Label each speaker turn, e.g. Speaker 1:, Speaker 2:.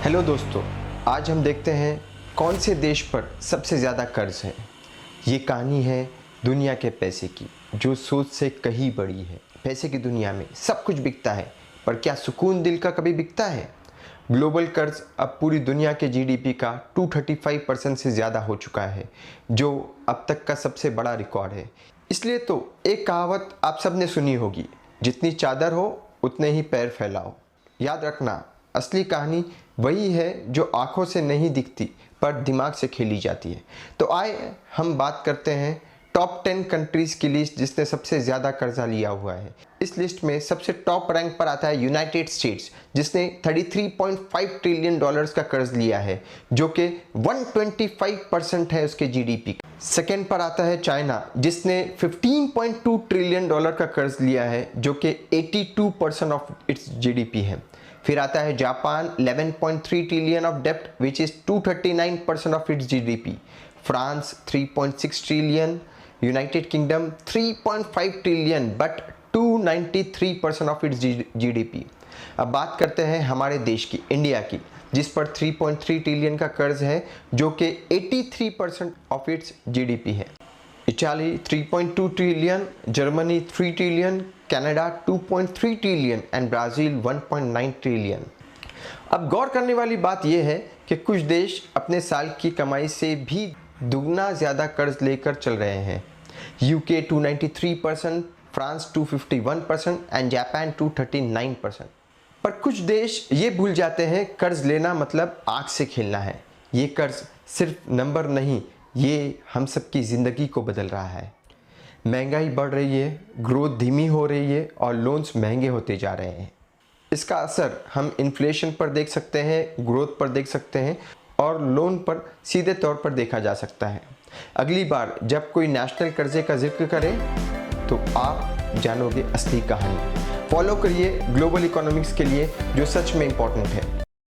Speaker 1: Hello दोस्तों, आज हम देखते हैं कौन से देश पर सबसे ज़्यादा कर्ज है। ये कहानी है दुनिया के पैसे की, जो सोच से कहीं बड़ी है। पैसे की दुनिया में सब कुछ बिकता है, पर क्या सुकून दिल का कभी बिकता है? ग्लोबल कर्ज अब पूरी दुनिया के जीडीपी का 235% से ज़्यादा हो चुका है, जो अब तक का सबसे बड़ा रिकॉर्ड है। इसलिए तो एक कहावत आप सबने सुनी होगी, जितनी चादर हो उतने ही पैर फैलाओ। याद रखना, असली कहानी वही है जो आंखों से नहीं दिखती पर दिमाग से खेली जाती है। तो आए हम बात करते हैं टॉप 10 कंट्रीज की लिस्ट जिसने सबसे ज़्यादा कर्जा लिया हुआ है। इस लिस्ट में सबसे टॉप रैंक पर आता है यूनाइटेड स्टेट्स, जिसने 33.5 ट्रिलियन डॉलर्स का कर्ज लिया है, जो कि 125% है उसके जीडीपी का। सेकेंड पर आता है चाइना, जिसने 15.2 ट्रिलियन डॉलर का कर्ज लिया है, जो कि 82% ऑफ इट्स जीडीपी है। फिर आता है जापान, 11.3 ट्रिलियन ऑफ डेप्ट which is 239% of its GDP. France 3.6 trillion, United Kingdom 3.5 trillion but 293% of its GDP. अब बात करते हैं हमारे देश की, इंडिया की, जिस पर 3.3 ट्रिलियन का कर्ज है, जो कि 83% ऑफ इट्स जीडीपी है। Italy 3.2 trillion, Germany 3 trillion, Canada 2.3 trillion and Brazil 1.9 trillion. अब गौर करने वाली बात यह है कि कुछ देश अपने साल की कमाई से भी दुगना ज़्यादा कर्ज लेकर चल रहे हैं। UK 293%, France 251% and Japan 239%। पर कुछ देश ये भूल जाते हैं कर्ज लेना मतलब आग से खेलना है। ये कर्ज सिर्फ नंबर नहीं, ये हम सब की ज़िंदगी को बदल रहा है। महंगाई बढ़ रही है, ग्रोथ धीमी हो रही है और लोन्स महंगे होते जा रहे हैं। इसका असर हम इन्फ्लेशन पर देख सकते हैं, ग्रोथ पर देख सकते हैं और लोन पर सीधे तौर पर देखा जा सकता है। अगली बार जब कोई नेशनल कर्जे का जिक्र करे तो आप जानोगे असली कहानी। फॉलो करिए ग्लोबल इकोनॉमिक्स के लिए, जो सच में इम्पोर्टेंट है।